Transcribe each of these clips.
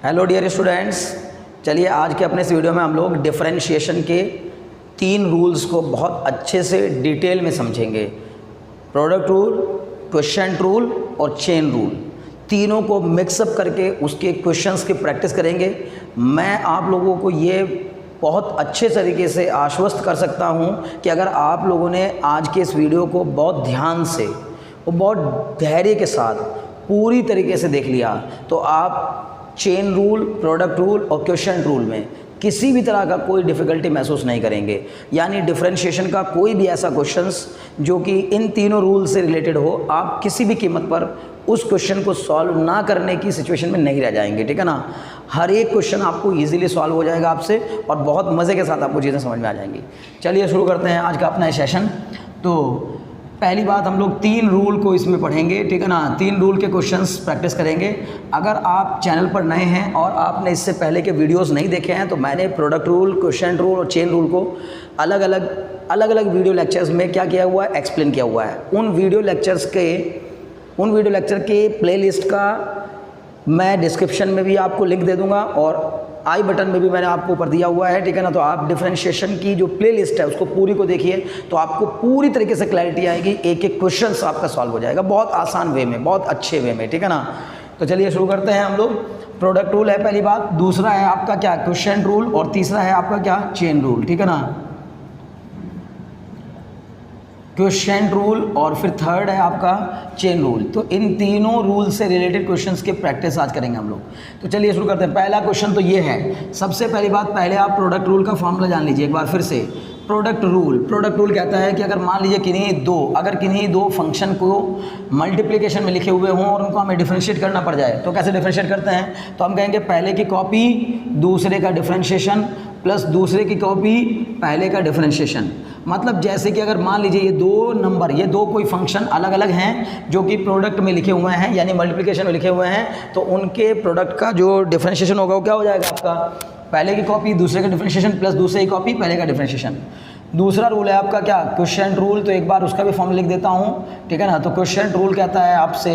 Hello dear students, चलिए आज के अपने इस वीडियो में हम लोग डिफरेंशिएशन के 3 रूल्स को बहुत अच्छे से डिटेल में समझेंगे। प्रोडक्ट रूल, क्वोशिएंट रूल और चेन रूल, तीनों को मिक्सअप करके उसके क्वेश्चंस की प्रैक्टिस करेंगे। मैं आप लोगों को ये बहुत अच्छे तरीके से आश्वस्त कर सकता हूँ कि अगर आप लोगों ने आज के इस वीडियो को बहुत ध्यान से और बहुत धैर्य के साथ पूरी तरीके से देख लिया तो आप चेन रूल, प्रोडक्ट रूल और क्वोशिएंट रूल में किसी भी तरह का कोई डिफ़िकल्टी महसूस नहीं करेंगे। यानी डिफरेंशिएशन का कोई भी ऐसा क्वेश्चंस जो कि इन तीनों रूल से रिलेटेड हो, आप किसी भी कीमत पर उस क्वेश्चन को सॉल्व ना करने की सिचुएशन में नहीं रह जाएंगे। ठीक है ना। हर एक क्वेश्चन आपको इजीली सॉल्व हो जाएगा आपसे और बहुत मज़े के साथ आपको चीज़ें समझ में आ जाएंगी। चलिए शुरू करते हैं आज का अपना ये सेशन। तो पहली बात, हम लोग 3 रूल को इसमें पढ़ेंगे। ठीक है ना। 3 रूल के क्वेश्चंस प्रैक्टिस करेंगे। अगर आप चैनल पर नए हैं और आपने इससे पहले के वीडियोस नहीं देखे हैं तो मैंने प्रोडक्ट रूल, क्वोशिएंट रूल और चेन रूल को अलग अलग वीडियो लेक्चर्स में क्या किया हुआ है, एक्सप्लेन किया हुआ है। उन वीडियो लेक्चर के प्लेलिस्ट का मैं डिस्क्रिप्शन में भी आपको लिंक दे दूंगा और आई बटन में भी मैंने आपको ऊपर दिया हुआ है। ठीक है ना। तो आप डिफरेंशिएशन की जो प्लेलिस्ट है उसको पूरी को देखिए तो आपको पूरी तरीके से क्लैरिटी आएगी। एक एक क्वेश्चन आपका सॉल्व हो जाएगा बहुत आसान वे में, बहुत अच्छे वे में। ठीक है ना। तो चलिए शुरू करते हैं हम लोग। प्रोडक्ट रूल है पहली बात, दूसरा है आपका क्या, क्वोशिएंट रूल और तीसरा है आपका क्या, चेन रूल। ठीक है ना। क्वोशिएंट रूल और फिर थर्ड है आपका चेन रूल। तो इन तीनों रूल से रिलेटेड क्वेश्चंस की प्रैक्टिस आज करेंगे हम लोग। तो चलिए शुरू करते हैं। पहला क्वेश्चन तो ये है, सबसे पहली बात, पहले आप प्रोडक्ट रूल का फॉर्मूला जान लीजिए एक बार फिर से। प्रोडक्ट रूल कहता है कि अगर मान लीजिए किन्हीं दो फंक्शन को मल्टीप्लिकेशन में लिखे हुए हों और उनको हमें डिफरेंशिएट करना पड़ जाए तो कैसे डिफरेंशिएट करते हैं, तो हम कहेंगे पहले की कॉपी दूसरे का डिफरेंशिएशन प्लस दूसरे की कॉपी पहले का डिफरेंशिएशन। मतलब जैसे कि अगर मान लीजिए ये दो कोई फंक्शन अलग अलग हैं जो कि प्रोडक्ट में लिखे हुए हैं यानी मल्टीप्लिकेशन में लिखे हुए हैं, तो उनके प्रोडक्ट का जो डिफरेंशिएशन होगा वो क्या हो जाएगा आपका, पहले की कॉपी दूसरे का डिफरेंशिएशन प्लस दूसरे की कॉपी पहले का डिफरेंशिएशन। दूसरा रूल है आपका क्या, क्वोशिएंट रूल। तो एक बार उसका भी फॉर्मूला लिख देता हूँ। ठीक है ना। तो क्वोशिएंट रूल कहता है आपसे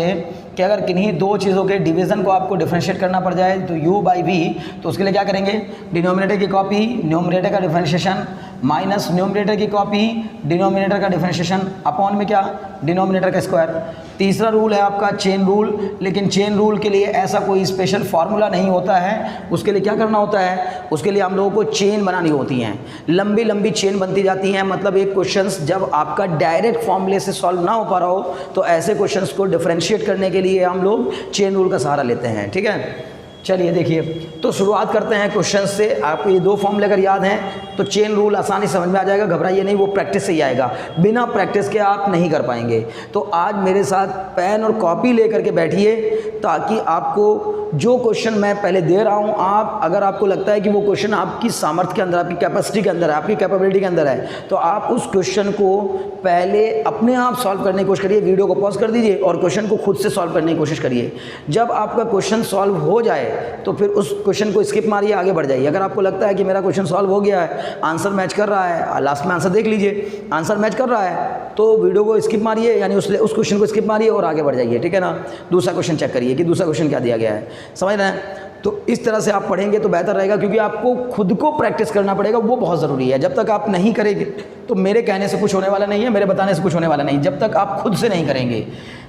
कि अगर किन्हीं दो चीज़ों के डिवीज़न को आपको डिफरेंशिएट करना पड़ जाए तो u/v, तो उसके लिए क्या करेंगे, डिनोमिनेटर की कॉपी न्यूमरेटर का डिफरेंशिएशन माइनस न्यूमरेटर की कॉपी डिनोमिनेटर का डिफरेंशिएशन अपॉन में क्या, डिनोमिनेटर का स्क्वायर। तीसरा रूल है आपका चेन रूल। लेकिन चेन रूल के लिए ऐसा कोई स्पेशल फार्मूला नहीं होता है। उसके लिए क्या करना होता है, उसके लिए हम लोगों को चेन बनानी होती हैं, लंबी लंबी चेन बनती जाती हैं। मतलब एक क्वेश्चंस जब आपका डायरेक्ट फॉर्मूले से सॉल्व ना हो पा रहा हो तो ऐसे क्वेश्चंस को डिफरेंशिएट करने के लिए हम लोग चेन रूल का सहारा लेते हैं। ठीक है। चलिए देखिए, तो शुरुआत करते हैं क्वेश्चन से। आपको ये 2 फॉर्मूले अगर याद हैं तो चेन रूल आसानी समझ में आ जाएगा, घबराइए नहीं, वो प्रैक्टिस से ही आएगा, बिना प्रैक्टिस के आप नहीं कर पाएंगे। तो आज मेरे साथ पेन और कॉपी लेकर के बैठिए ताकि आपको जो क्वेश्चन मैं पहले दे रहा हूँ, आप अगर आपको लगता है कि वो क्वेश्चन आपकी सामर्थ्य के अंदर, आपकी कैपेसिटी के अंदर है, आपकी कैपेबिलिटी के अंदर है, तो आप उस क्वेश्चन को पहले अपने आप सॉल्व करने की कोशिश करिए। वीडियो को पॉज कर दीजिए और क्वेश्चन को खुद से सॉल्व करने की कोशिश करिए। जब आपका क्वेश्चन सॉल्व हो जाए तो फिर उस क्वेश्चन को स्किप मारिए, आगे बढ़ जाइए। अगर आपको लगता है कि मेरा क्वेश्चन सॉल्व हो गया है, आंसर मैच कर रहा है, लास्ट में आंसर देख लीजिए, आंसर मैच कर रहा है तो वीडियो को स्किप मारिए, यानी उस क्वेश्चन को स्किप मारिए और आगे बढ़ जाइए। ठीक है ना। दूसरा क्वेश्चन चेक करिए कि दूसरा क्वेश्चन क्या दिया गया है, समझ रहे हैं। तो इस तरह से आप पढ़ेंगे तो बेहतर रहेगा, क्योंकि आपको खुद को प्रैक्टिस करना पड़ेगा, वो बहुत ज़रूरी है। जब तक आप नहीं करेंगे तो मेरे कहने से कुछ होने वाला नहीं है, मेरे बताने से कुछ होने वाला नहीं, जब तक आप खुद से नहीं करेंगे।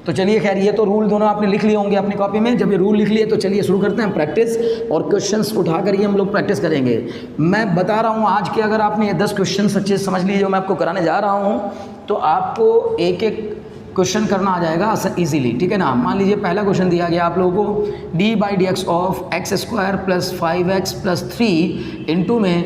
तो चलिए खैर, ये तो रूल दोनों आपने लिख लिए होंगे अपनी कॉपी में। जब ये रूल लिख लिए तो चलिए शुरू करते हैं प्रैक्टिस, और क्वेश्चंस उठा कर ही हम लोग प्रैक्टिस करेंगे। मैं बता रहा हूँ आज के, अगर आपने ये 10 क्वेश्चन अच्छे से समझ लिए जो मैं आपको कराने जा रहा हूँ, तो आपको एक एक क्वेश्चन करना आ जाएगा इजीली। ठीक है ना। मान लीजिए पहला क्वेश्चन दिया गया आप लोगों को, d/dx of x² + 5x + 3 into में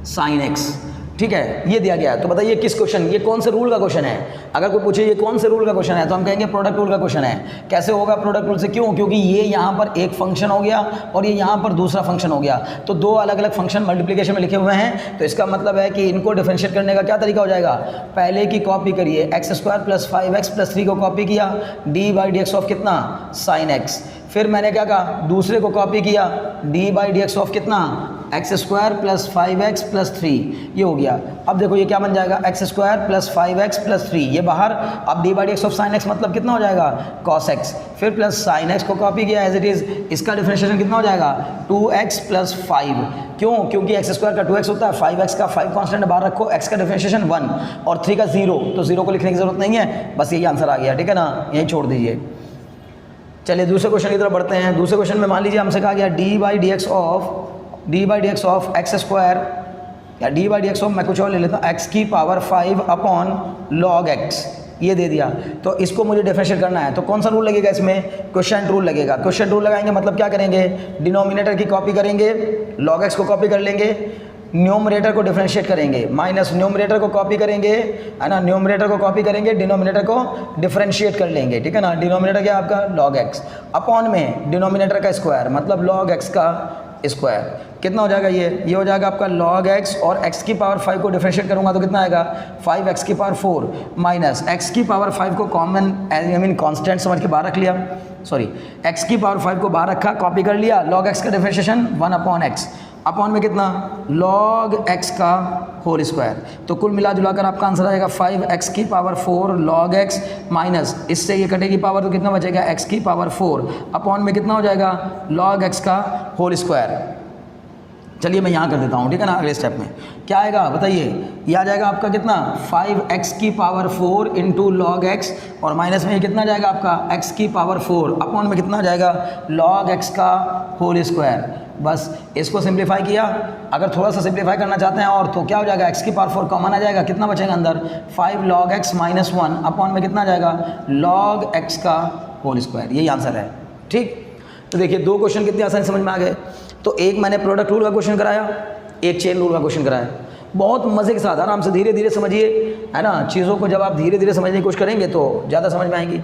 sin x। ठीक है, ये दिया गया है। तो बताइए किस क्वेश्चन, ये कौन से रूल का क्वेश्चन है। अगर कोई पूछे ये कौन से रूल का क्वेश्चन है तो हम कहेंगे प्रोडक्ट रूल का क्वेश्चन है। कैसे होगा प्रोडक्ट रूल से, क्यों, क्योंकि ये यहाँ पर एक फंक्शन हो गया और ये यहाँ पर दूसरा फंक्शन हो गया, तो 2 अलग अलग फंक्शन मल्टीप्लिकेशन में लिखे हुए हैं। तो इसका मतलब है कि इनको डिफरेंशिएट करने का क्या तरीका हो जाएगा, पहले की कॉपी करिए, x² + 5x + 3 को कॉपी किया, d/dx ऑफ कितना, sin x। फिर मैंने क्या कहा, दूसरे को कॉपी किया, d/dx ऑफ कितना, X square plus 5x plus 3 ये हो गया। अब देखो ये क्या बन जाएगा, x square plus 5x plus 3 ये बाहर। अब D by D x of sine x मतलब कितना हो जाएगा, cos x, फिर प्लस साइन एक्स को कॉपी किया एज इट इज़, इसका डिफरेंशिएशन कितना हो जाएगा 2x प्लस 5। क्यों, क्योंकि एक्स स्क्वायर का 2x होता है, 5x का 5 कॉन्स्टेंट बाहर रखो, x का डिफरेंशिएशन 1 और 3 का 0, तो 0 को लिखने की जरूरत नहीं है, बस यही आंसर आ गया, ठीक है ना, यही छोड़ दीजिए। चलिए दूसरे क्वेश्चन की तरफ बढ़ते हैं। दूसरे क्वेश्चन में मान लीजिए हमसे कहा गया D by D x of x square, या D by D x of, मैं कुछ और ले लेता हूँ, एक्स की पावर 5 अपॉन लॉग एक्स, ये दे दिया। तो इसको मुझे डिफरेंशिएट करना है, तो कौन सा रूल लगेगा इसमें, क्वोशिएंट रूल लगेगा। क्वोशिएंट रूल लगाएंगे मतलब क्या करेंगे, डिनोमिनेटर की कॉपी करेंगे, लॉग एक्स को कॉपी कर लेंगे, न्यूमरेटर को डिफरेंशिएट करेंगे, माइनस न्यूमरेटर को कॉपी करेंगे, है ना, न्यूमरेटर को कॉपी करेंगे, डिनोमिनेटर को डिफरेंशिएट कर लेंगे, ठीक है ना। डिनोमिनेटर क्या है आपका लॉग एक्स, अपॉन में डिनोमिनेटर का स्क्वायर मतलब लॉग एक्स का स्क्वायर, कितना हो जाएगा ये हो जाएगा आपका log x, और x की पावर 5 को डिफरेंशिएट करूंगा तो कितना आएगा 5x की पावर 4 माइनस x की पावर 5 को कॉमन आई मीन कांस्टेंट समझ के बाहर रख लिया, सॉरी x की पावर 5 को बाहर रखा, कॉपी कर लिया, log x का डिफरेंशिएशन 1 अपॉन x, अपॉन में कितना log x का होल स्क्वायर। तो कुल मिला जुला कर आपका आंसर आएगा 5x की पावर 4 log x माइनस, इससे ये कटेगी पावर तो कितना बचेगा x की पावर 4 अपॉन में कितना हो जाएगा log x का होल स्क्वायर। चलिए मैं यहाँ कर देता हूँ, ठीक है ना। अगले स्टेप में क्या आएगा बताइए, ये आ जाएगा आपका कितना 5x की पावर 4 इंटू लॉग एक्स, और माइनस में ये कितना जाएगा आपका x की पावर 4 अपॉन में कितना जाएगा log x का होल स्क्वायर। बस इसको सिंप्लीफाई किया, अगर थोड़ा सा सिंप्लीफाई करना चाहते हैं और तो क्या हो जाएगा x की पावर 4 कॉमन आ जाएगा, कितना बचेगा अंदर 5 log x माइनस 1 अपॉन में कितना जाएगा log x का होल स्क्वायर, यही आंसर है, ठीक। तो देखिए दो क्वेश्चन कितने आसानी समझ में आ गए। तो एक मैंने प्रोडक्ट रूल का क्वेश्चन कराया, एक चेन रूल का क्वेश्चन कराया, बहुत मज़े के साथ आराम से धीरे धीरे समझिए, है ना। चीज़ों को जब आप धीरे धीरे समझने की कोशिश करेंगे तो ज़्यादा समझ में आएंगी।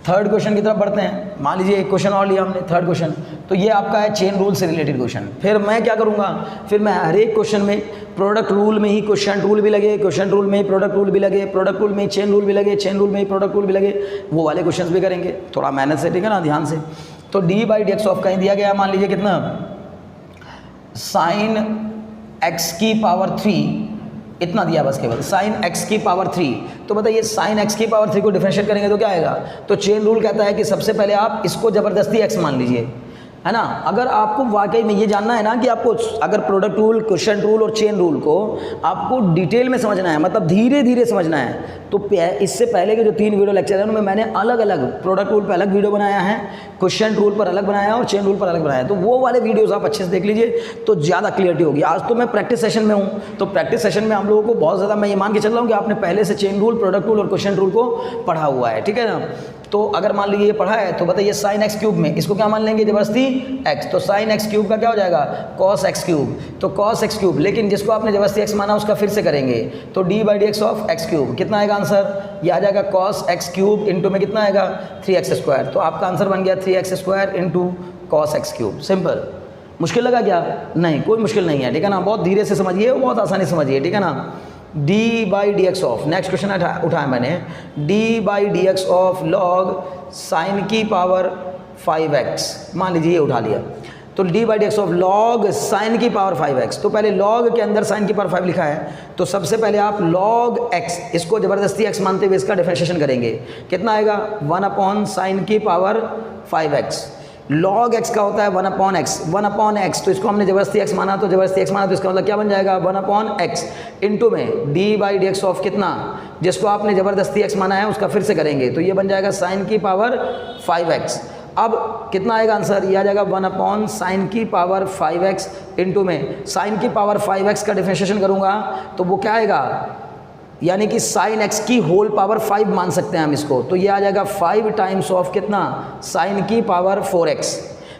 थर्ड क्वेश्चन की तरफ बढ़ते हैं। मान लीजिए एक क्वेश्चन और लिया हमने, थर्ड क्वेश्चन, तो ये आपका है चेन रूल से रिलेटेड क्वेश्चन। फिर मैं क्या करूँगा, फिर मैं हर एक क्वेश्चन में प्रोडक्ट रूल में ही क्वेश्चन रूल भी लगे, क्वेश्चन रूल में ही प्रोडक्ट रूल भी लगे, प्रोडक्ट रूल में ही चेन रूल भी लगे, चेन रूल में ही प्रोडक्ट रूल भी लगे, वो वाले क्वेश्चन भी करेंगे थोड़ा मेहनत से, ठीक है ना, ध्यान से। तो D by D x of कहीं दिया गया, मान लीजिए कितना साइन एक्स की पावर 3, इतना दिया बस केवल साइन एक्स की पावर 3। तो बताइए साइन एक्स की पावर 3 को डिफरेंशिएट करेंगे तो क्या आएगा। तो चेन रूल कहता है कि सबसे पहले आप इसको ज़बरदस्ती एक्स मान लीजिए, है ना। अगर आपको वाकई में ये जानना है ना कि आपको अगर प्रोडक्ट रूल, क्वोशिएंट रूल और चेन रूल को आपको डिटेल में समझना है, मतलब धीरे धीरे समझना है, तो इससे पहले के जो 3 वीडियो लेक्चर हैं उनमें मैंने अलग अलग प्रोडक्ट रूल पर अलग वीडियो बनाया है, क्वोशिएंट रूल पर अलग बनाया है और चेन रूल पर अलग बनाया है। तो वो वाले वीडियोज़ आप अच्छे से देख लीजिए तो ज़्यादा क्लियरिटी होगी। आज तो मैं प्रैक्टिस सेशन में हूँ, तो प्रैक्टिस सेशन में हम लोगों को बहुत ज़्यादा, मैं ये मान के चल रहा हूँ कि आपने पहले से चेन रूल, प्रोडक्ट रूल और क्वोशिएंट रूल को पढ़ा हुआ है, ठीक है ना। तो अगर मान लीजिए ये पढ़ा है तो बताइए साइन एक्स क्यूब में इसको क्या मान लेंगे जबरदस्ती एक्स, तो साइन एक्स क्यूब का क्या हो जाएगा कॉस एक्स क्यूब, तो कॉस एक्स क्यूब, लेकिन जिसको आपने जबरदस्ती एक्स माना उसका फिर से करेंगे, तो D by D x of x cube, कितना आएगा आंसर, ये आ जाएगा कॉस एक्स क्यूब इंटू में कितना आएगा 3x स्क्वायर। तो आपका आंसर बन गया 3x square into cos x cube. Simple, मुश्किल लगा क्या, नहीं कोई मुश्किल नहीं है, ठीक है ना। बहुत धीरे से समझिए, बहुत आसानी से समझिए, ठीक है ना। D by D x of, next question उठाया मैंने, D by D x of log sign की पावर 5x, मान लीजिए ये उठा लिया। तो D by D x of log sign की पावर 5x, तो पहले लॉग के अंदर साइन की पावर 5 लिखा है, तो सबसे पहले आप लॉग x, इसको ज़बरदस्ती x मानते हुए इसका डिफरेंशिएशन करेंगे, कितना आएगा 1 अपॉन साइन की पावर 5x। log x का होता है 1 अपॉन एक्स, 1 अपॉन एक्स, तो इसको हमने जबरदस्ती x माना, तो जबरदस्ती x माना तो इसका मतलब क्या बन जाएगा 1 अपॉन एक्स इंटू में D by D x of कितना, जिसको आपने ज़बरदस्ती x माना है उसका फिर से करेंगे, तो ये बन जाएगा साइन की पावर 5x। अब कितना आएगा आंसर, ये आ जाएगा 1 अपॉन साइन की पावर 5x इंटू में साइन की पावर 5x का डिफरेंशिएशन करूँगा तो वो क्या आएगा, यानी कि साइन एक्स की होल पावर 5 मान सकते हैं हम इसको, तो ये आ जाएगा 5 टाइम्स ऑफ कितना साइन की पावर 4x।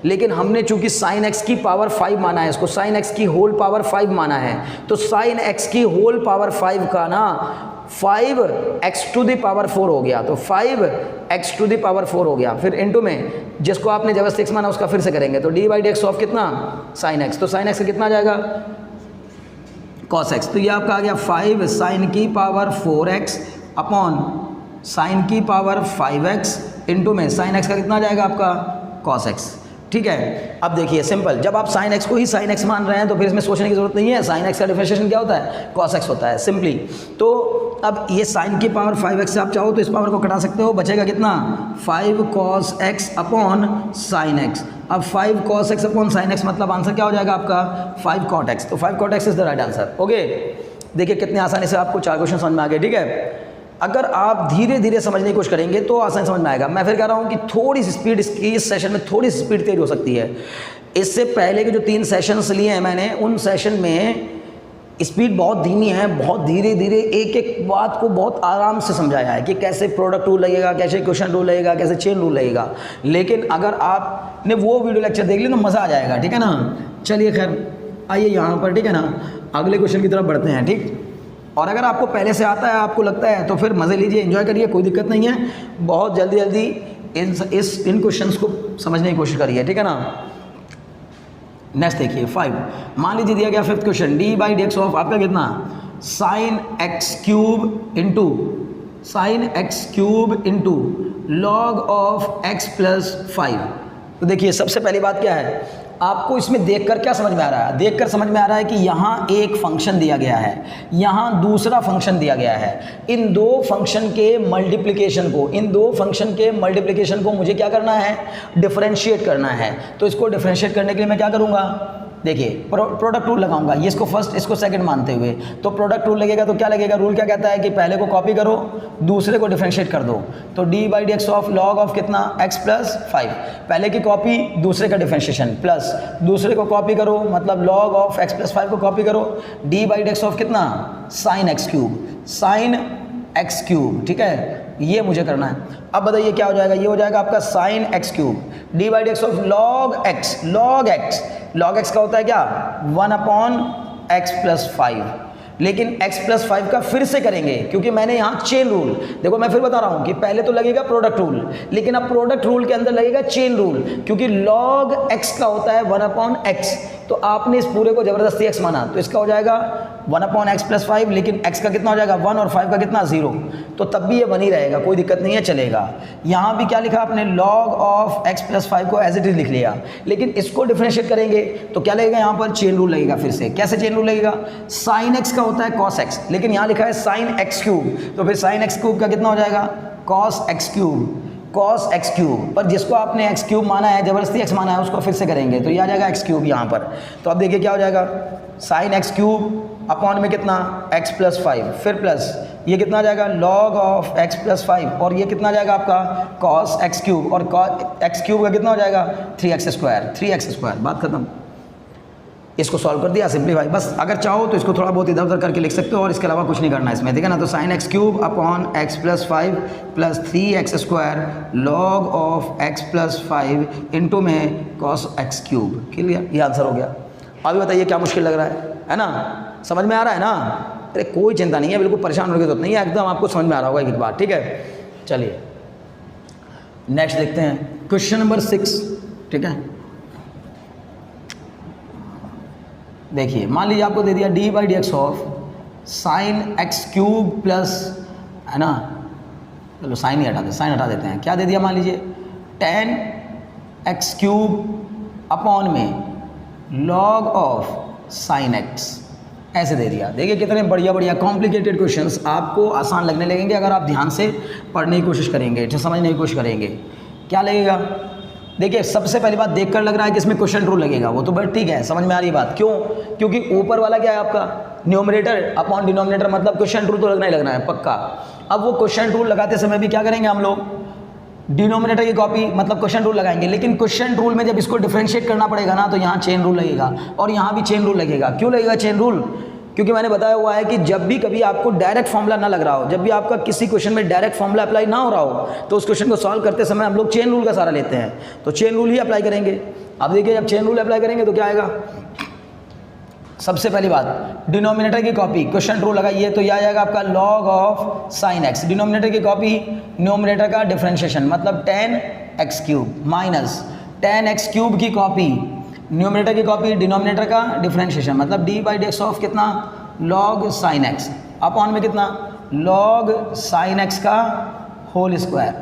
लेकिन हमने चूंकि साइन एक्स की पावर 5 माना है, इसको साइन एक्स की होल पावर 5 माना है, तो साइन एक्स की होल पावर 5 का ना 5x टू द पावर 4 हो गया, तो 5x टू द पावर 4 हो गया। फिर इनटू में जिसको आपने जबरदस्ती x माना उसका फिर से करेंगे, तो D by D x of कितना साइन एक्स, तो साइन एक्स का कितना आ जाएगा cos x, तो ये आपका आ गया 5 साइन की पावर 4x अपॉन साइन की पावर 5x इंटू में साइन x का कितना आ जाएगा आपका cos x। ठीक है। अब देखिए सिंपल, जब आप साइन एक्स को ही साइन एक्स मान रहे हैं तो फिर इसमें सोचने की जरूरत नहीं है, साइन एक्स का डिफरेंशिएशन क्या होता है, कॉस एक्स होता है सिंपली। तो अब ये साइन की पावर 5x से आप चाहो तो इस पावर को घटा सकते हो, बचेगा कितना 5 cos x upon sine x. अब 5 cos x upon sine x मतलब आंसर क्या हो जाएगा आपका 5 cot x। तो 5 cot x is the right answer. Okay, देखिए कितने आसानी से आपको 4 क्वेश्चन समझ में आ गए। ठीक है, अगर आप धीरे धीरे समझने की कोशिश करेंगे तो आसानी समझ में आएगा। मैं फिर कह रहा हूँ कि थोड़ी सी स्पीड इसकी इस सेशन में थोड़ी सी स्पीड तेज हो सकती है। इससे पहले के जो 3 सेशंस लिए हैं मैंने, उन सेशन में स्पीड बहुत धीमी है, बहुत धीरे धीरे एक एक बात को बहुत आराम से समझाया है कि कैसे प्रोडक्ट रूल लगेगा, कैसे क्वेश्चन रूल लगेगा, कैसे चेन रूल लगेगा। लेकिन अगर आपने वो वीडियो लेक्चर देख लिया तो मज़ा आ जाएगा। ठीक है ना, चलिए खैर आइए यहाँ पर, ठीक है ना, अगले क्वेश्चन की तरफ बढ़ते हैं। ठीक, और अगर आपको पहले से आता है, आपको लगता है, तो फिर मज़े लीजिए, एंजॉय करिए, कोई दिक्कत नहीं है। बहुत जल्दी जल्दी इन क्वेश्चंस को समझने की कोशिश करिए। ठीक है ना। नेक्स्ट देखिए 5, मान लीजिए दिया गया 5th क्वेश्चन, d/dx ऑफ आपका कितना sine x cube into log of x plus 5। तो देखिए सबसे पहली बात क्या है, आपको इसमें देखकर क्या समझ में आ रहा है, देखकर समझ में आ रहा है कि यहाँ एक फंक्शन दिया गया है, यहाँ दूसरा फंक्शन दिया गया है। इन दो फंक्शन के मल्टीप्लिकेशन को मुझे क्या करना है, डिफरेंशिएट करना है। तो इसको डिफरेंशिएट करने के लिए मैं क्या करूँगा, देखिए प्रोडक्ट रूल लगाऊंगा, ये इसको फर्स्ट इसको सेकंड मानते हुए। तो प्रोडक्ट रूल लगेगा तो क्या लगेगा, रूल क्या कहता है कि पहले को कॉपी करो, दूसरे को डिफरेंशिएट कर दो। तो d/dx ऑफ लॉग ऑफ कितना x प्लस 5, पहले की कॉपी दूसरे का डिफरेंशिएशन, प्लस दूसरे को कॉपी करो मतलब लॉग ऑफ x प्लस 5 को कॉपी करो, d/dx ऑफ कितना साइन एक्स क्यूब। ठीक है, ये मुझे करना है। अब बताइए क्या हो जाएगा, ये हो जाएगा आपका sine x cube, d/dx of log x का होता है क्या 1/x प्लस 5। लेकिन x प्लस 5 का फिर से करेंगे क्योंकि मैंने यहाँ चेन रूल, देखो मैं फिर बता रहा हूँ कि पहले तो लगेगा प्रोडक्ट रूल, लेकिन अब प्रोडक्ट रूल के अंदर लगेगा चेन रूल, क्योंकि log x का होता है 1/x। तो आपने इस पूरे को जबरदस्ती x माना, तो इसका हो जाएगा 1/x प्लस 5, लेकिन x का कितना हो जाएगा 1 और 5 का कितना 0, तो तब भी ये 1 ही रहेगा, कोई दिक्कत नहीं है, चलेगा। यहाँ भी क्या लिखा आपने, log ऑफ x प्लस 5 को एज इट इज लिख लिया, लेकिन इसको डिफरेंशिएट करेंगे तो क्या लगेगा, यहाँ पर चेन रूल लगेगा। फिर से कैसे चेन रूल लगेगा, साइन x का होता है cos x, लेकिन यहाँ लिखा है साइन x क्यूब, तो फिर साइन x क्यूब का कितना हो जाएगा cos x क्यूब, पर जिसको आपने x क्यूब माना है, जबरदस्ती x माना है, उसको फिर से करेंगे तो ये आ जाएगा x क्यूब यहाँ पर। तो अब देखिए क्या हो जाएगा, साइन x क्यूब अपॉन में कितना x प्लस 5, फिर प्लस ये कितना आ जाएगा log ऑफ x प्लस 5, और ये कितना आ जाएगा आपका cos x क्यूब, और x क्यूब का कितना हो जाएगा 3x स्क्वायर। बात खत्म। इसको सॉल्व कर दिया, सिंप्लीफाई। बस अगर चाहो तो इसको थोड़ा बहुत इधर उधर करके लिख सकते हो और इसके अलावा कुछ नहीं करना इसमें, ठीक है ना। तो sine x cube upon x plus 5 plus 3x square log of x plus 5 into में cos x क्यूब। क्लियर, ये आंसर हो गया। अभी बताइए क्या मुश्किल लग रहा है ना, समझ में आ रहा है ना। अरे कोई चिंता नहीं है, बिल्कुल परेशान होने की जरूरत नहीं है, एकदम आपको समझ में आ रहा होगा एक बार, ठीक है। चलिए नेक्स्ट देखते हैं, क्वेश्चन नंबर 6, ठीक है। देखिए मान लीजिए आपको दे दिया d/dx of sine x cube plus, है ना, चलो साइन ही हटा देते, साइन हटा देते हैं। क्या दे दिया, मान लीजिए tan x क्यूब अपॉन में log ऑफ साइन x, ऐसे दे दिया। देखिए कितने बढ़िया बढ़िया कॉम्प्लिकेटेड क्वेश्चंस आपको आसान लगने लगेंगे अगर आप ध्यान से पढ़ने की कोशिश करेंगे, समझने की कोशिश करेंगे। क्या लगेगा, देखिए सबसे पहली बात देखकर लग रहा है कि इसमें क्वेश्चन रूल लगेगा, वो तो बट ठीक है, समझ में आ रही बात। क्यों, क्योंकि ऊपर वाला क्या है आपका न्यूमरेटर अपॉन डिनोमिनेटर, मतलब क्वेश्चन रूल तो लगना ही लगना है पक्का। अब वो क्वेश्चन रूल लगाते समय भी क्या करेंगे हम लोग, डिनोमिनेटर की कॉपी मतलब क्वेश्चन रूल लगाएंगे, लेकिन क्वेश्चन रूल में जब इसको डिफरेंशिएट करना पड़ेगा ना, तो यहाँ चेन रूल लगेगा और यहाँ भी चेन रूल लगेगा। क्यों लगेगा चेन रूल, क्योंकि मैंने बताया हुआ है कि जब भी कभी आपको डायरेक्ट फॉर्मूला ना लग रहा हो, जब भी आपका किसी क्वेश्चन में डायरेक्ट फॉर्मूला अप्लाई ना हो रहा हो, तो उस क्वेश्चन को सॉल्व करते समय हम लोग चेन रूल का सहारा लेते हैं, तो चेन रूल ही अप्लाई करेंगे। अब देखिए जब चेन रूल अप्लाई करेंगे तो क्या आएगा, सबसे पहली बात डिनोमिनेटर की कॉपी, क्वेश्चन रूल लगाइए तो यह आ जाएगा आपका log of sine x, denominator की कॉपी न्यूमरेटर का डिफरेंशिएशन मतलब tan x cube minus tan x cube की कॉपी न्यूमरेटर की कॉपी डिनोमिनेटर का डिफरेंशिएशन मतलब d/dx ऑफ कितना log साइन एक्स अपॉन में कितना log साइन एक्स का होल स्क्वायर।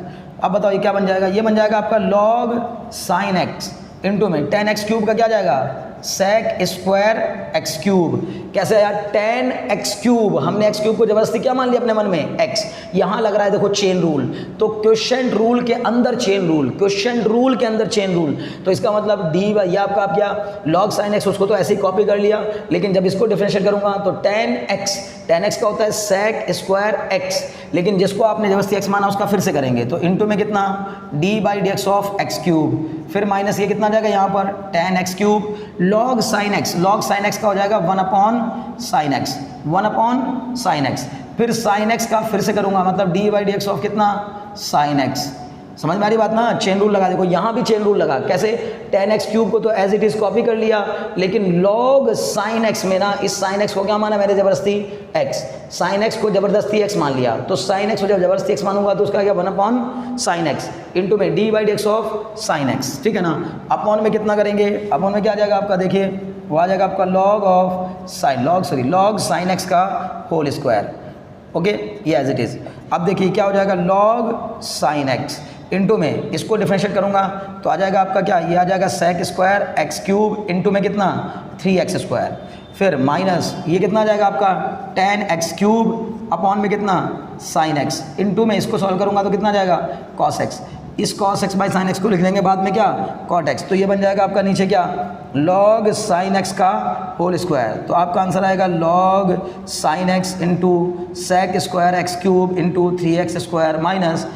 अब बताओ ये क्या बन जाएगा, ये बन जाएगा आपका log साइन एक्स इंटू में 10x क्यूब का क्या जाएगा sec स्क्वायर x क्यूब। कैसे यार 10x क्यूब, हमने x क्यूब को जबरदस्ती क्या मान लिया अपने मन में x, यहाँ लग रहा है देखो चेन रूल, तो क्वेश्चन रूल के अंदर चेन रूल, क्वेश्चन रूल के अंदर चेन रूल, तो इसका मतलब डी बाई ये आपका आप क्या log sin x, उसको तो ऐसे ही कॉपी कर लिया, लेकिन जब इसको डिफरेंशिएट करूंगा तो 10x का होता है sec स्क्वायर x, लेकिन जिसको आपने जबरदस्ती x माना उसका फिर से करेंगे तो इंटू में कितना d by D x of x cube, फिर माइनस ये कितना जाएगा यहाँ पर 10x cube log sin x का हो जाएगा 1 upon sine x, 1 upon sine x, फिर साइन एक्स का फिर से करूंगा मतलब d by D x of कितना साइन एक्स। समझ में आ रही बात ना, चेन रूल लगा, देखो यहाँ भी चेन रूल लगा, कैसे 10x क्यूब को तो एज इट इज कॉपी कर लिया, लेकिन log sin x में ना इस sin x को क्या माना मैंने जबरदस्ती x, sin x को जबरदस्ती x मान लिया, तो sin x को जब जबरदस्ती x मानूंगा तो उसका क्या 1 अपॉन साइन एक्स इंटू में d by D x of sine x, ठीक है ना। अपॉन में कितना करेंगे, अपॉन में क्या आ जाएगा आपका, देखिए वो आ जाएगा आपका log sin x का होल स्क्वायर, ओके ये एज इट इज। अब देखिए क्या हो जाएगा log sin x इंटू में इसको डिफरेंशिएट करूंगा तो आ जाएगा आपका क्या, ये आ जाएगा sec square x cube into में कितना 3x स्क्वायर, फिर माइनस ये कितना आ जाएगा आपका 10x क्यूब अपॉन में कितना sin x इंटू में इसको सॉल्व करूंगा तो कितना आ जाएगा cos x, इस cos x by sin x को लिख देंगे बाद में क्या cot x, तो ये बन जाएगा आपका नीचे क्या log sin x का होल स्क्वायर, तो आपका आंसर आएगा log sin x into sec square x cube into 3x square minus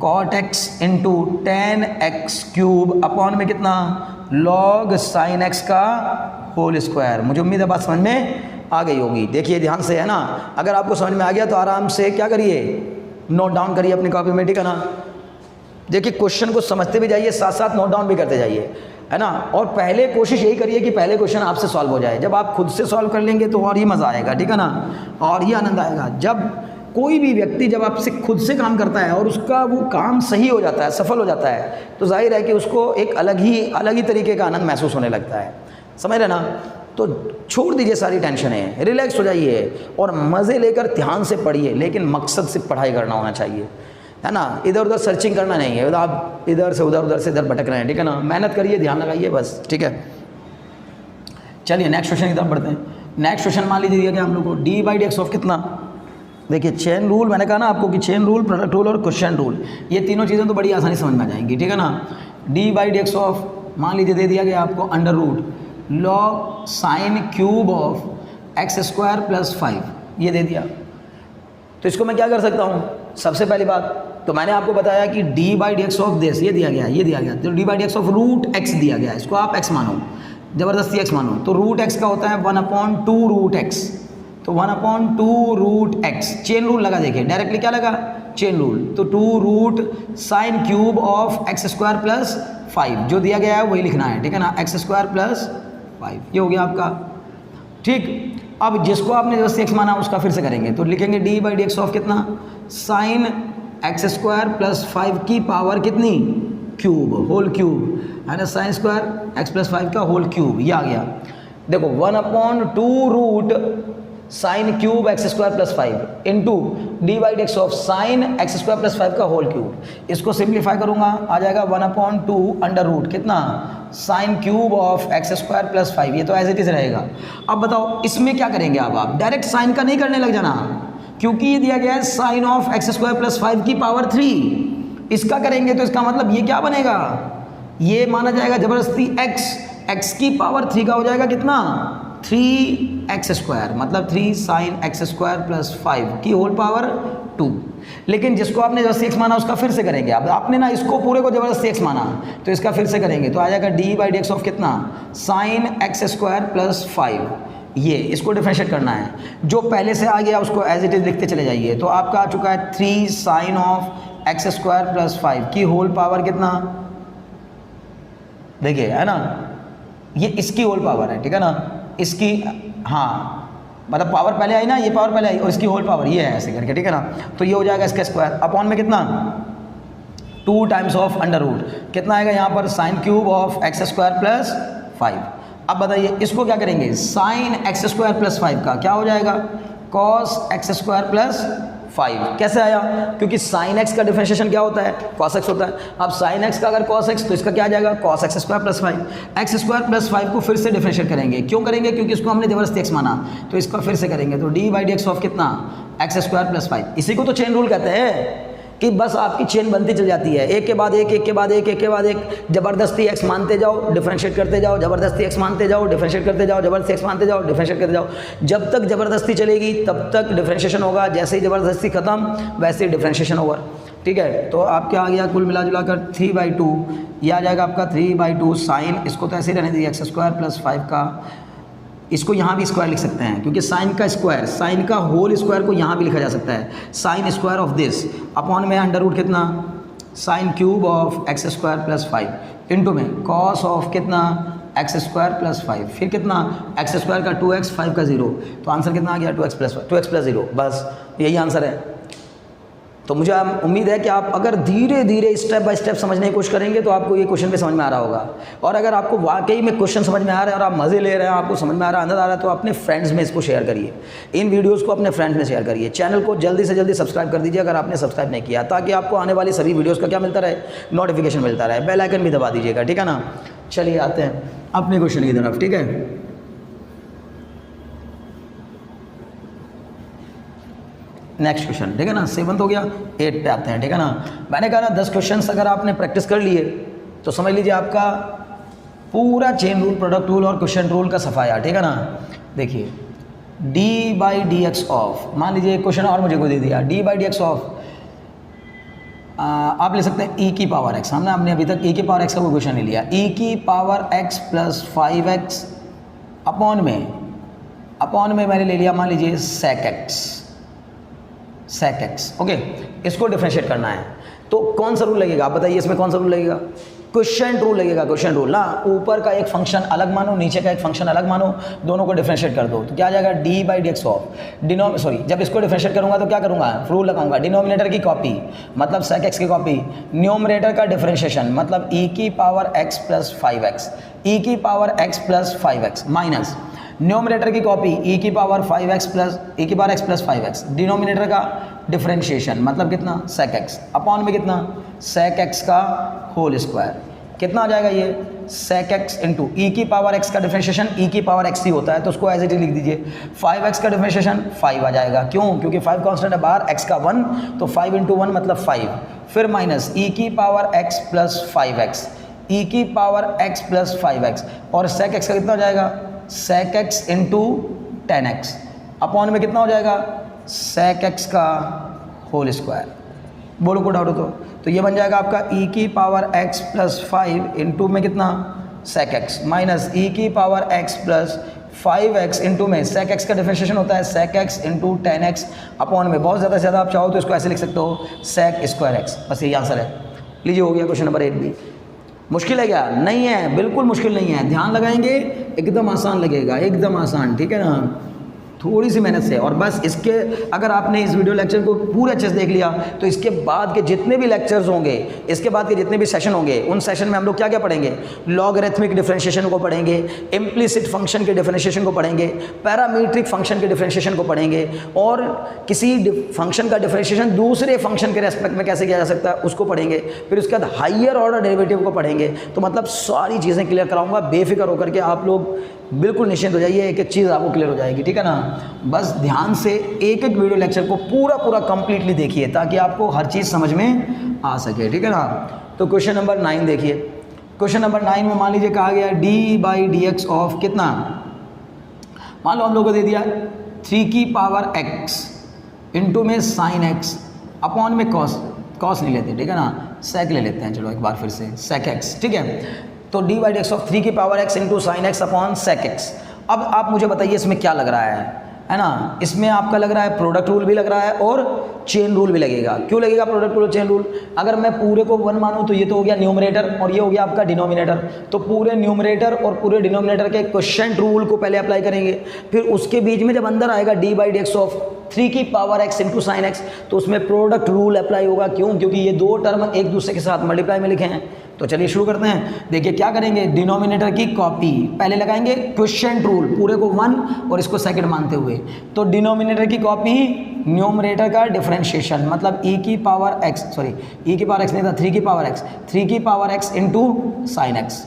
cot x into 10x cube upon में कितना log sin x का होल स्क्वायर। मुझे उम्मीद है बात समझ में आ गई होगी। देखिए ध्यान से है ना, अगर आपको समझ में आ गया तो आराम से क्या करिए नोट डाउन करिए अपनी कॉपी में, ठीक है ना। देखिए क्वेश्चन को समझते भी जाइए, साथ साथ नोट डाउन भी करते जाइए, है ना। और पहले कोशिश यही करिए कि पहले क्वेश्चन आपसे सॉल्व हो जाए, जब आप खुद से सॉल्व कर लेंगे तो और ही मज़ा आएगा, ठीक है ना, और ही आनंद आएगा। जब कोई भी व्यक्ति जब आपसे खुद से काम करता है और उसका वो काम सही हो जाता है, सफल हो जाता है, तो जाहिर है कि उसको एक अलग ही तरीके का आनंद महसूस होने लगता है, समझ रहे ना। तो छोड़ दीजिए सारी टेंशनें, रिलैक्स हो जाइए और मज़े लेकर ध्यान से पढ़िए, लेकिन मकसद सिर्फ पढ़ाई करना होना चाहिए, है ना। इधर उधर सर्चिंग करना नहीं है, आप इधर से उधर भटक रहे हैं, ठीक है ना। मेहनत करिए, ध्यान लगाइए बस, ठीक है। चलिए नेक्स्ट क्वेश्चन की तरफ बढ़ते हैं। नेक्स्ट क्वेश्चन मान लीजिए कि हम लोग को D by D x of कितना, देखिए चेन रूल मैंने कहा ना आपको कि चेन रूल, प्रोडक्ट रूल और क्वेश्चन रूल, ये तीनों चीज़ें तो बड़ी आसानी समझ में आ जाएंगी, ठीक है ना। D by D x of मान लीजिए दे दिया गया आपको under root log sine cube of x square plus 5, ये दे दिया। तो इसको मैं क्या कर सकता हूँ, सबसे पहली बात तो मैंने आपको बताया कि d by D x of this ये दिया गया, तो D by D x of root x दिया गया, इसको आप एक्स मानो, ज़बरदस्ती एक्स मानो, तो रूट एक्स का होता है 1/2 रूट एक्स, तो 1/2 रूट एक्स, चेन रूल लगा, देखिए डायरेक्टली क्या लगा चेन रूल, तो 2 root sine cube of x square plus 5 जो दिया गया है वही लिखना है, ठीक है ना, एक्स स्क्वायर प्लस 5, ये हो गया आपका, ठीक। अब जिसको आपने जैसे एक्स माना उसका फिर से करेंगे, तो लिखेंगे D by D x of कितना साइन एक्स स्क्वायर प्लस 5 की पावर कितनी क्यूब, होल क्यूब, है ना, साइन स्क्वायर एक्स प्लस 5 का होल क्यूब, ये आ गया। देखो 1/2 root sine cube x square plus 5 into d by D x of sine x square plus 5 का होल क्यूब, इसको सिंप्लीफाई करूंगा आ जाएगा 1/2 अंडर रूट कितना sign cube of x square plus 5, ये तो एज इट इज रहेगा। अब बताओ इसमें क्या करेंगे, अब आप डायरेक्ट साइन का नहीं करने लग जाना, क्योंकि ये दिया गया है sine of x square plus 5 की पावर 3, इसका करेंगे तो इसका मतलब ये क्या बनेगा, ये माना जाएगा जबरदस्ती एक्स की पावर 3 का हो जाएगा कितना 3x स्क्वायर, मतलब 3 साइन एक्स स्क्वायर प्लस 5 की होल पावर 2। लेकिन जिसको आपने जबरदस्ती एक्स माना उसका फिर से करेंगे, अब आपने ना इसको पूरे को जबरदस्ती एक्स माना तो इसका फिर से करेंगे, तो आ जाएगा D by D x of कितना साइन एक्स स्क्वायर प्लस 5, ये इसको डिफरेंशिएट करना है, जो पहले से आ गया उसको एज इट इज लिखते चले जाइए, तो आपका आ चुका है 3 sine of x square plus 5 की होल पावर कितना, देखिए है ना, ये इसकी होल पावर है, ठीक है ना, इसकी, हाँ मतलब पावर पहले आई ना, ये पावर पहले आई और इसकी होल पावर ये है ऐसे करके, ठीक है ना। तो ये हो जाएगा इसका स्क्वायर अपॉन में कितना 2 टाइम्स ऑफ अंडर रूट, कितना आएगा यहाँ पर sign cube of x square plus 5। अब बताइए इसको क्या करेंगे, साइन एक्स स्क्वायर प्लस 5 का क्या हो जाएगा कॉस एक्स स्क्वायर प्लस 5। कैसे आया? क्योंकि साइन एक्स का डिफरेंशिएशन क्या होता है? कॉस एक्स होता है। अब साइन एक्स का अगर कॉस एक्स तो इसका क्या आ जाएगा? Cos x square plus 5। X square plus 5 को फिर से डिफरेंशिएट करेंगे। क्यों करेंगे? क्योंकि इसको हमने जबरदस्ती एक्स माना, तो इसका फिर से करेंगे तो D by D x of कितना? X square plus 5। इसी को तो चेन रूल कहते हैं कि बस आपकी चेन बनती चल जाती है, एक के बाद एक, एक के बाद एक, एक के बाद एक, जबरदस्ती एक्स मानते जाओ, डिफरेंशिएट करते जाओ, जबरदस्ती एक्स मानते जाओ, डिफरेंशिएट करते जाओ, जबरदस्ती एक्स मानते जाओ, डिफरेंशिएट करते जाओ। जब तक जबरदस्ती चलेगी तब तक डिफरेंशिएशन होगा, जैसे ही जबरदस्ती खत्म वैसे ही डिफरेंशिएशन होगा। ठीक है, तो आप क्या आ गया कुल मिला जुला कर 3/2, यह आ जाएगा आपका 3/2 साइन, इसको तो ऐसे ही रहने दीजिए एक्स स्क्वायर प्लस 5 का, इसको यहाँ भी स्क्वायर लिख सकते हैं क्योंकि साइन का स्क्वायर, साइन का होल स्क्वायर को यहाँ भी लिखा जा सकता है, sine square of this upon में अंडर रूट कितना? Sign cube of x square plus 5 into में कॉस ऑफ कितना? एक्स स्क्वायर प्लस 5, फिर कितना? एक्स स्क्वायर का 2x, 5 का 0, तो आंसर कितना आ गया? 2x plus 0। बस यही आंसर है। तो मुझे उम्मीद है कि आप अगर धीरे धीरे स्टेप बाय स्टेप समझने की कोशिश करेंगे तो आपको ये क्वेश्चन भी समझ में आ रहा होगा। और अगर आपको वाकई में क्वेश्चन समझ में आ रहा है और आप मज़े ले रहे हैं, आपको समझ में आ रहा है, आनंद आ रहा है, तो अपने फ्रेंड्स में इसको शेयर करिए, इन वीडियोज़ को अपने फ्रेंड्स में शेयर करिए। चैनल को जल्दी से जल्दी सब्सक्राइब कर दीजिए अगर आपने सब्सक्राइब नहीं किया, ताकि आपको आने वाली सभी वीडियोज़ का क्या मिलता रहे? नोटिफिकेशन मिलता रहे। बेल आइकन भी दबा दीजिएगा, ठीक है ना। चलिए आते हैं अपने क्वेश्चन की तरफ। ठीक है, नेक्स्ट क्वेश्चन, ठीक है ना। 7th हो गया, 8 पे आते हैं। ठीक है ना, मैंने कहा ना 10 क्वेश्चन अगर आपने प्रैक्टिस कर लिए तो समझ लीजिए आपका पूरा चेन रूल, प्रोडक्ट रूल और क्वेश्चन रूल का सफाया। ठीक है ना, देखिए D by D x of, मान लीजिए एक क्वेश्चन और मुझे को दे दिया, D by D x of आप ले सकते हैं ई की पावर एक्स। हमने अभी तक ई की पावर एक्स का कोई क्वेश्चन नहीं लिया। ई की power x plus 5x upon में मैंने ले लिया मान लीजिए सेक एक्स। ओके, इसको डिफरेंशिएट करना है तो कौन सा रूल लगेगा? आप बताइए इसमें कौन सा रूल लगेगा? क्वेश्चन रूल लगेगा। क्वेश्चन रूल ना, ऊपर का एक फंक्शन अलग मानो, नीचे का एक फंक्शन अलग मानो, दोनों को डिफरेंशिएट कर दो तो क्या आ जाएगा? D by D x of जब इसको डिफरेंशिएट करूंगा तो क्या करूंगा? रूल लगाऊंगा, डिनोमिनेटर की कॉपी मतलब सेक एक्स की कॉपी, न्यूमरेटर का डिफरेंशिएशन मतलब ई की पावर एक्स प्लस 5x, ई की power x plus 5x minus numerator की कॉपी ई की पावर 5x प्लस ई की power x plus 5x, denominator का डिफरेंशिएशन मतलब कितना? सेक एक्स अपॉन में कितना? सेक एक्स का होल स्क्वायर। कितना आ जाएगा ये? सेक एक्स इंटू ई की पावर एक्स का डिफरेंशिएशन ई की पावर एक्स ही होता है तो उसको एज इट इज लिख दीजिए। 5x का डिफरेंशिएशन 5 आ जाएगा, क्यों? क्योंकि 5 कांस्टेंट है बाहर, x का 1 तो 5 इंटू 1 मतलब 5, फिर माइनस ई की पावर x प्लस 5x, ई की पावर x प्लस 5x और सेक एक्स का कितना हो जाएगा? सेक एक्स इंटू 10x अपॉन में कितना हो जाएगा? सेक एक्स का होल स्क्वायर। बोलो को डाउट हो तो ये बन जाएगा आपका ई की पावर x प्लस 5 इंटू में कितना? सेक एक्स माइनस ई की power x plus 5x into में सेक एक्स का डिफरेंशिएशन होता है सेक एक्स इंटू 10x अपॉन में, बहुत ज़्यादा से ज़्यादा आप चाहो तो इसको ऐसे लिख सकते हो सेक स्क्वायर एक्स। बस यही आंसर है। लीजिए हो गया क्वेश्चन नंबर 8 भी। मुश्किल है क्या? नहीं है, बिल्कुल मुश्किल नहीं है। ध्यान लगाएंगे एकदम आसान लगेगा, एकदम आसान। ठीक है ना, थोड़ी सी मेहनत से। और बस इसके अगर आपने इस वीडियो लेक्चर को पूरे अच्छे से देख लिया तो इसके बाद के जितने भी लेक्चर्स होंगे, इसके बाद के जितने भी सेशन होंगे, उन सेशन में हम लोग क्या क्या पढ़ेंगे? लॉगरिथमिक डिफरेंशिएशन को पढ़ेंगे, इम्प्लिसिट फंक्शन के डिफरेंशिएशन को पढ़ेंगे, पैरामीट्रिक फंक्शन के डिफरेंशिएशन को पढ़ेंगे, और किसी फंक्शन का डिफरेंशिएशन दूसरे फंक्शन के रेस्पेक्ट में कैसे किया जा सकता है उसको पढ़ेंगे, फिर उसके बाद हाइयर ऑर्डर डेरिवेटिव को पढ़ेंगे। तो मतलब सारी चीज़ें क्लियर कराऊंगा, बेफिक्र होकर के आप लोग बिल्कुल निश्चिंत हो जाइए, एक एक चीज़ आपको क्लियर हो जाएगी। ठीक है ना, बस ध्यान से एक एक वीडियो लेक्चर को पूरा कंप्लीटली देखिए ताकि आपको हर चीज़ समझ में आ सके। ठीक है ना, तो क्वेश्चन नंबर 9 देखिए। क्वेश्चन नंबर 9 में मान लीजिए कहा गया D by D x of कितना? मान लो हम लोग को दे दिया 3 की पावर x इंटू में साइन एक्स अपॉन में कॉस नहीं लेते, ठीक है ना, सेक ले लेते हैं। चलो एक बार फिर से सेक एक्स। ठीक है, तो D by D x of 3 की power x into sine x upon sec x. अब आप मुझे बताइए इसमें क्या लग रहा है ना? इसमें आपका लग रहा है प्रोडक्ट रूल भी लग रहा है और चेन रूल भी लगेगा। क्यों लगेगा प्रोडक्ट रूल और चेन रूल? अगर मैं पूरे को 1 मानूं तो ये तो हो गया न्यूमरेटर और ये हो गया आपका डिनोमिनेटर, तो पूरे न्यूमरेटर और पूरे डिनोमिनेटर के क्वोशिएंट रूल को पहले अप्लाई करेंगे, फिर उसके बीच में जब अंदर आएगा D by D x of 3 की power x into sine x तो उसमें प्रोडक्ट रूल अप्लाई होगा। क्यों? क्योंकि ये दो टर्म एक दूसरे के साथ मल्टीप्लाई में लिखे हैं। तो चलिए शुरू करते हैं। देखिए क्या करेंगे, डिनोमिनेटर की कॉपी पहले लगाएंगे, क्वोशिएंट रूल पूरे को 1 और इसको सेकंड मानते हुए, तो डिनोमिनेटर की कॉपी न्यूमरेटर का डिफरेंशिएशन, मतलब e की पावर x, सॉरी e की पावर x नहीं था, 3 की पावर x, 3 की power x into sign x,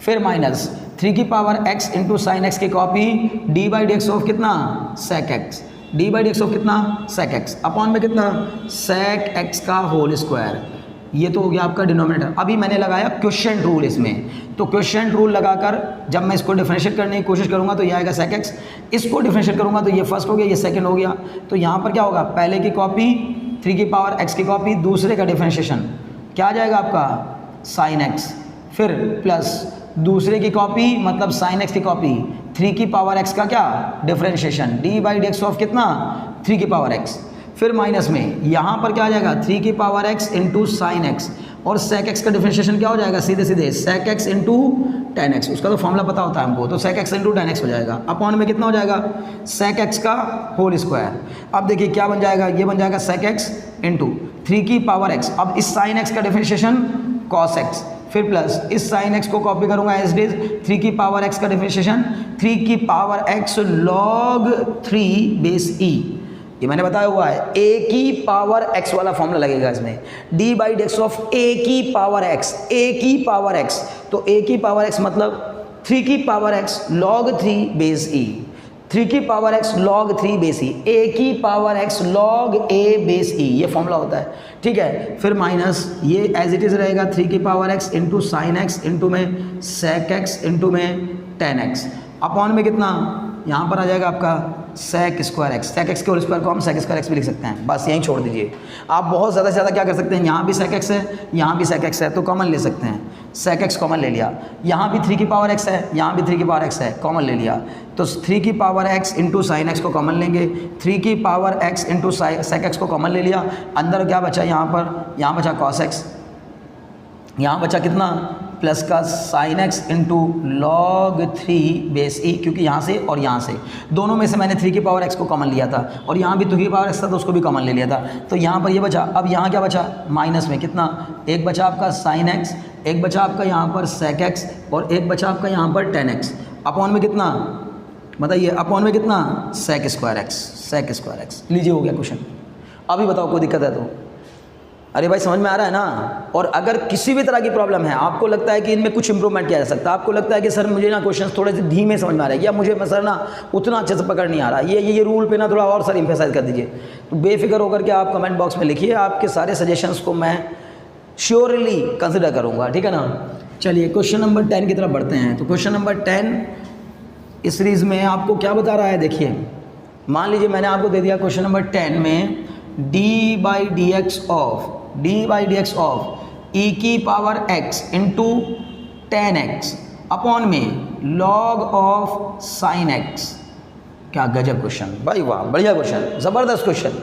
फिर माइनस 3 की power x into sign x की copy d by D x of कितना sec x, d by D x of कितना sec x अपॉन में कितना sec x का whole square. ये तो हो गया आपका डिनोमिनेटर। अभी मैंने लगाया क्वेश्चन रूल इसमें, तो क्वेश्चन रूल लगाकर जब मैं इसको डिफरेंशिएट करने की कोशिश करूंगा तो ये आएगा sec x, इसको डिफरेंशिएट करूंगा तो ये फर्स्ट हो गया, ये सेकंड हो गया। तो यहाँ पर क्या होगा, पहले की कॉपी 3 की पावर x की कॉपी, दूसरे का डिफरेंशिएशन क्या आ जाएगा आपका sin x, फिर प्लस दूसरे की कॉपी मतलब sin x की कॉपी 3 की पावर x का क्या differentiation d by D x of कितना 3 की पावर x, फिर माइनस में यहाँ पर क्या आ जाएगा 3 की power x into sine x, और sec x का डिफरेंशिएशन क्या हो जाएगा सीधे सीधे sec x into tan x, उसका तो फॉर्मूला पता होता है हमको, तो sec x into tan x हो जाएगा। अपॉन में कितना हो जाएगा sec x का होल स्क्वायर। अब देखिए क्या बन जाएगा, ये बन जाएगा sec x इंटू 3 की पावर x, अब इस साइन x का डिफरेंशिएशन cos x, फिर प्लस इस साइन x को कॉपी करूंगा एज इट इज 3 की पावर x का डिफरेंशिएशन 3 की power x log 3 base e, ये मैंने बताया हुआ है a की पावर x वाला फॉर्मूला लगेगा इसमें, d by D x of a की पावर x, a की पावर x, तो a की पावर x मतलब 3 की power x log 3 base e, 3 की power x log 3 base e, a की power x log a base e, ये formula होता है, ठीक है। फिर माइनस ये एज इट इज रहेगा 3 की power x into sine X into में sec x इंटू में टेन एक्स, अपॉन में कितना यहाँ पर आ जाएगा आपका sec square x, sec x के होल स्क्वायर को हम sec स्क्वायर एक्स भी लिख सकते हैं, बस यहीं छोड़ दीजिए। आप बहुत ज़्यादा से ज़्यादा क्या कर सकते हैं, यहाँ भी sec x है, यहाँ भी sec x है, तो कॉमन ले सकते हैं, sec x कॉमन ले लिया, यहाँ भी 3 की पावर x है, यहाँ भी 3 की पावर x है, कॉमन ले लिया, तो 3 की power x into sine x को कॉमन लेंगे, 3 की power x into sec x को कॉमन ले लिया, अंदर क्या बचा यहाँ बचा cos x, यहाँ बचा कितना प्लस का sine X into log 3 base E, क्योंकि यहाँ से और यहाँ से दोनों में से मैंने 3 की पावर x को कॉमन लिया था, और यहाँ भी 2 की पावर x था तो उसको भी कॉमन ले लिया था, तो यहाँ पर ये बचा। अब यहाँ क्या बचा, माइनस में कितना, एक बचा आपका साइन x, एक बचा आपका यहाँ पर sec x, और एक बचा आपका यहाँ पर टेन एक्स, अपॉन में कितना बताइए, अपॉन में कितना sec स्क्वायर एक्स। लीजिए हो गया क्वेश्चन। अभी बताओ कोई दिक्कत है तो, अरे भाई समझ में आ रहा है ना। और अगर किसी भी तरह की प्रॉब्लम है, आपको लगता है कि इनमें कुछ इंप्रूवमेंट किया जा सकता है, आपको लगता है कि सर मुझे ना क्वेश्चन थोड़े से धीमे समझ में आ रहा है, या मुझे सर ना उतना अच्छे से पकड़ नहीं आ रहा, ये रूल पे ना थोड़ा और सर एम्फेसाइज कर दीजिए, तो बेफिक्र होकर के आप कमेंट बॉक्स में लिखिए, आपके सारे सजेशंस को मैं श्योरली कंसिडर करूँगा, ठीक है ना। चलिए क्वेश्चन नंबर 10 की तरफ बढ़ते हैं। तो क्वेश्चन नंबर 10 इस सीरीज़ में आपको क्या बता रहा है, देखिए मान लीजिए मैंने आपको दे दिया क्वेश्चन नंबर 10 में d by D x of e की power x into tan x upon में log ऑफ साइन x। क्या गजब क्वेश्चन भाई, वाह बढ़िया क्वेश्चन, ज़बरदस्त क्वेश्चन।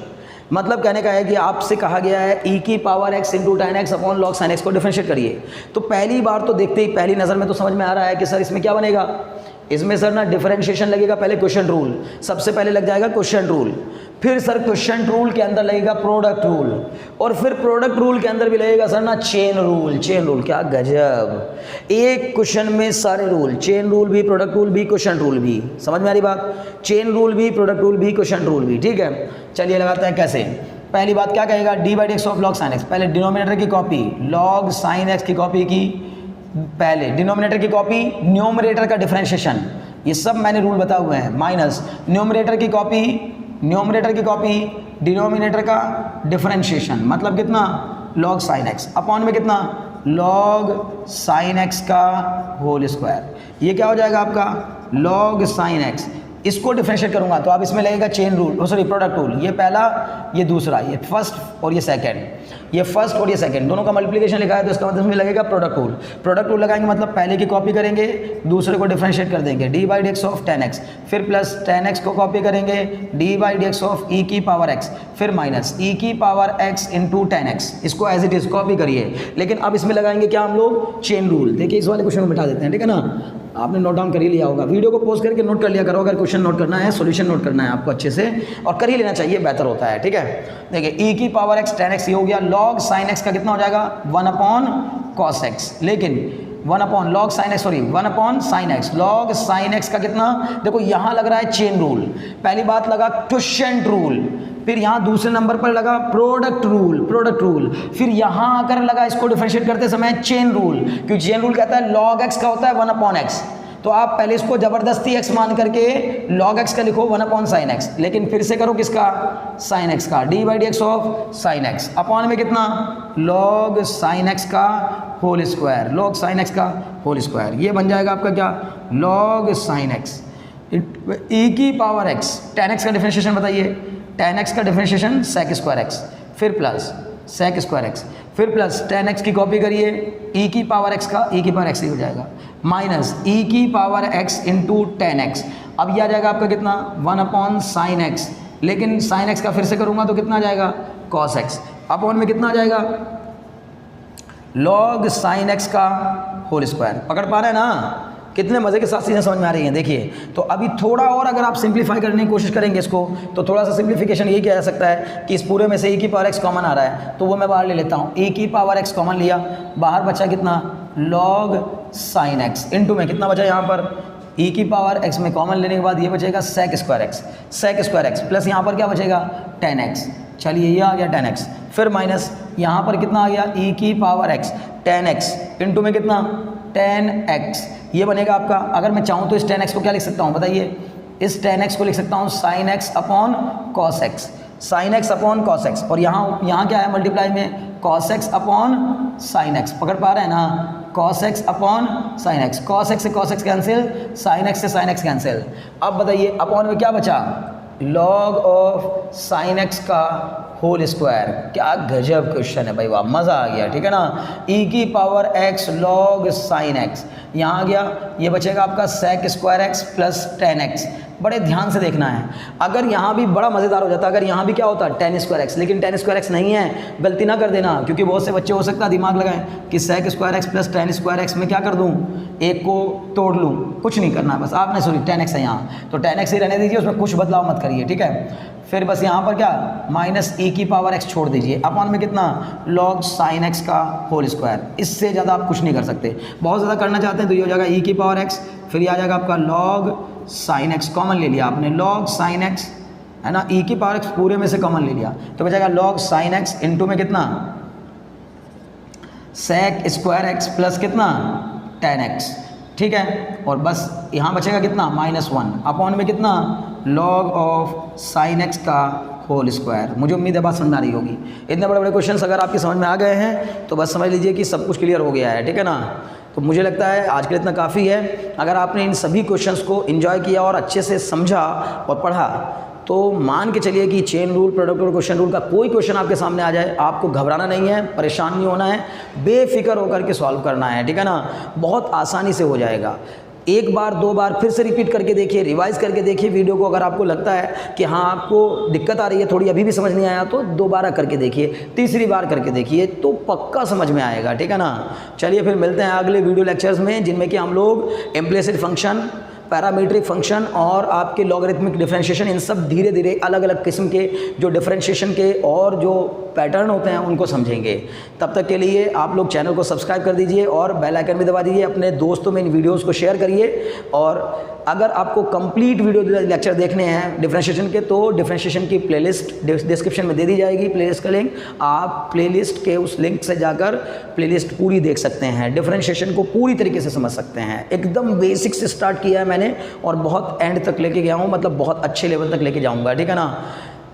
मतलब कहने का है कि आपसे कहा गया है e की power x into tan x upon log sign x को डिफरेंशिएट करिए। तो पहली बार तो देखते ही पहली नज़र में तो समझ में आ रहा है कि सर इसमें क्या बनेगा, इसमें सर ना डिफरेंशिएशन लगेगा, पहले क्वेश्चन रूल, सबसे पहले लग जाएगा क्वेश्चन रूल, फिर सर क्वेश्चन रूल के अंदर लगेगा प्रोडक्ट रूल, और फिर प्रोडक्ट रूल के अंदर भी लगेगा सर ना चेन रूल। क्या गजब, एक क्वेश्चन में सारे रूल, चेन रूल भी, प्रोडक्ट रूल भी, क्वेश्चन रूल भी। समझ में आ रही बात, चेन रूल भी, प्रोडक्ट रूल भी, क्वेश्चन रूल भी, ठीक है। चलिए लगाते हैं कैसे। पहली बात क्या कहेगा, D by D x of log sine x, पहले डिनोमिनेटर की कॉपी लॉग साइन एक्स की कॉपी की, पहले डिनोमिनेटर की कॉपी न्यूमरेटर का डिफरेंशिएशन, ये सब मैंने रूल बताए हुए हैं, माइनस न्यूमरेटर की कॉपी डिनोमिनेटर का डिफरेंशिएशन, मतलब कितना लॉग साइन एक्स, अपॉन में कितना लॉग साइन एक्स का होल स्क्वायर। ये क्या हो जाएगा आपका लॉग साइन एक्स, इसको डिफरेंशिएट करूंगा तो अब इसमें लगेगा chain rule, sorry product rule, ये पहला ये दूसरा, ये फर्स्ट और ये सेकंड, ये फर्स्ट और ये सेकंड दोनों का मल्टीप्लिकेशन लिखा है तो इसका मतलब इसमें लगेगा प्रोडक्ट रूल लगाएंगे, मतलब पहले की कॉपी करेंगे दूसरे को डिफरेंशिएट कर देंगे, D by D x of tan X, फिर प्लस टेन एक्स को कॉपी करेंगे D by D x of E की पावर एक्स, फिर माइनस ई की power X into tan X, इसको एज इट इज कॉपी करिए। लेकिन अब इसमें लगाएंगे क्या हम लोग चेन रूल। देखिए इस वाले क्वेश्चन को मिटा देते हैं, ठीक है ना, आपने नोट डाउन कर ही लिया होगा, वीडियो को पॉज करके नोट कर लिया करो, अगर क्वेश्चन नोट करना है, सॉल्यूशन नोट करना है आपको अच्छे से, और कर ही लेना चाहिए, बेहतर होता है, ठीक है। देखिए e की पावर x tan x ये हो गया, log sin x का कितना हो जाएगा 1 अपॉन cos x, लेकिन 1 upon log sine x, sorry 1 upon sine x, log sign x का कितना, देखो यहाँ लग रहा है चेन रूल, पहली बात लगा क्वोशिएंट रूल, फिर यहाँ दूसरे नंबर पर लगा प्रोडक्ट रूल, फिर यहाँ आकर लगा इसको डिफरेंशिएट करते समय चेन रूल, क्योंकि चेन रूल कहता है लॉग एक्स का होता है 1 अपॉन एक्स, तो आप पहले इसको जबरदस्ती x मान करके log x का लिखो 1 अपॉन साइन एक्स, लेकिन फिर से करो किसका, साइन x का, d by D x of sine x upon में कितना, log साइन एक्स का whole square, log sine x का होल स्क्वायर, ये बन जाएगा आपका क्या, log साइन एक्स e की पावर x, tan x का डिफरेंशिएशन बताइए, tan x का डिफरेंशिएशन sec स्क्वायर x, फिर प्लस sec स्क्वायर x, फिर प्लस tan x की कॉपी करिए, e की पावर x का e की पावर x ही हो जाएगा, माइनस e की power x into tan x, अब ये आ जाएगा आपका कितना 1 अपॉन साइन एक्स, लेकिन साइन एक्स का फिर से करूँगा तो कितना आ जाएगा cos x, अपॉन में कितना आ जाएगा log साइन एक्स का होल स्क्वायर, पकड़ पा रहे हैं ना, कितने मज़े के साथ चीज़ें समझ में आ रही हैं। देखिए तो अभी थोड़ा और अगर आप सिंप्लीफाई करने की कोशिश करेंगे इसको, तो थोड़ा सा सिंप्लीफिकेशन ये किया जा सकता है कि इस पूरे में से e की पावर x कॉमन आ रहा है, तो वो मैं बाहर ले लेता हूँ, e की पावर x कॉमन लिया, बाहर बचा कितना log साइन x, इंटू में कितना बचा यहाँ पर, e की पावर x में कॉमन लेने के बाद ये बचेगा sec स्क्वायर x, प्लस यहाँ पर क्या बचेगा tan x, चलिए ये आ गया tan x, फिर माइनस यहाँ पर कितना आ गया e की power x tan x, into में कितना tan x, ये बनेगा आपका, अगर मैं चाहूँ तो इस tan x को क्या लिख सकता हूँ बताइए, इस tan x को लिख सकता हूँ sin x upon cos x, sin x upon cos x, और यहाँ क्या है मल्टीप्लाई में cos x upon sin x, पकड़ पा रहे हैं ना, cos x upon sin x, cos x से cos x cancel, sin x से sin x कैंसिल, अब बताइए अपॉन में क्या बचा, log ऑफ साइन एक्स का होल स्क्वायर, क्या गजब क्वेश्चन है भाई, वाह मज़ा आ गया, ठीक है ना, e की power x log sine x, यहाँ आ गया, ये बचेगा आपका sec square x plus tan x, बड़े ध्यान से देखना है, अगर यहाँ भी बड़ा मज़ेदार हो जाता, अगर यहाँ भी क्या होता tan स्क्वायर एक्स, लेकिन tan स्क्वायर एक्स नहीं है, गलती ना कर देना, क्योंकि बहुत से बच्चे हो सकता है दिमाग लगाएं कि sec square x plus tan square x में क्या कर दूँ, एक को तोड़ लूँ, कुछ नहीं करना, बस आपने सॉरी tan x है यहाँ, तो tan x ही रहने दीजिए, उसमें कुछ बदलाव मत करिए, ठीक है, फिर बस यहाँ पर क्या माइनस e की पावर x छोड़ दीजिए, अपॉन में कितना log साइन x का होल स्क्वायर, इससे ज़्यादा आप कुछ नहीं कर सकते, बहुत ज़्यादा करना चाहते हैं तो ये हो जाएगा e की पावर x, फिर ये आ जाएगा आपका log साइन x, कॉमन ले लिया आपने log साइन x है ना, e की पावर x पूरे में से कॉमन ले लिया, तो बचेगा log साइन x इंटू में कितना sec स्क्वायर x प्लस कितना tan x, ठीक है, और बस यहाँ बचेगा कितना -1 अपॉन में कितना log ऑफ साइन एक्स का होल स्क्वायर। मुझे उम्मीद है बात समझ आ रही होगी। इतने बड़े बड़े क्वेश्चंस अगर आपकी समझ में आ गए हैं तो बस समझ लीजिए कि सब कुछ क्लियर हो गया है, ठीक है ना। तो मुझे लगता है आज के लिए इतना काफ़ी है। अगर आपने इन सभी क्वेश्चंस को एंजॉय किया और अच्छे से समझा और पढ़ा तो मान के चलिए कि chain rule, product rule, question rule का कोई क्वेश्चन आपके सामने आ जाए, आपको घबराना नहीं है, परेशान नहीं होना है, बेफिक्र होकर के सॉल्व करना है, ठीक है ना। बहुत आसानी से हो जाएगा। एक बार दो बार फिर से रिपीट करके देखिए, रिवाइज करके देखिए वीडियो को। अगर आपको लगता है कि हाँ आपको दिक्कत आ रही है थोड़ी, अभी भी समझ नहीं आया, तो दोबारा करके देखिए, तीसरी बार करके देखिए, तो पक्का समझ में आएगा, ठीक है ना। चलिए फिर मिलते हैं अगले वीडियो लेक्चर्स में, जिनमें कि हम लोग इम्प्लिसिट फंक्शन, पैरामीट्रिक फंक्शन और आपके लॉगरिथमिक डिफरेंशिएशन, इन सब धीरे धीरे अलग अलग किस्म के जो डिफरेंशिएशन के और जो पैटर्न होते हैं उनको समझेंगे। तब तक के लिए आप लोग चैनल को सब्सक्राइब कर दीजिए और बेल आइकन भी दबा दीजिए। अपने दोस्तों में इन वीडियोस को शेयर करिए। और अगर आपको कंप्लीट वीडियो लेक्चर देखने हैं डिफरेंशिएशन के, तो डिफरेंशिएशन की प्लेलिस्ट डिस्क्रिप्शन में दे दी जाएगी, प्लेलिस्ट का लिंक। आप प्लेलिस्ट के उस लिंक से जाकर प्लेलिस्ट पूरी देख सकते हैं, डिफरेंशिएशन को पूरी तरीके से समझ सकते हैं। एकदम बेसिक से स्टार्ट किया है मैंने और बहुत एंड तक लेके गया हूँ, मतलब बहुत अच्छे लेवल तक लेके जाऊँगा, ठीक है ना।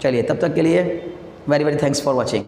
चलिए तब तक के लिए very very thanks for watching.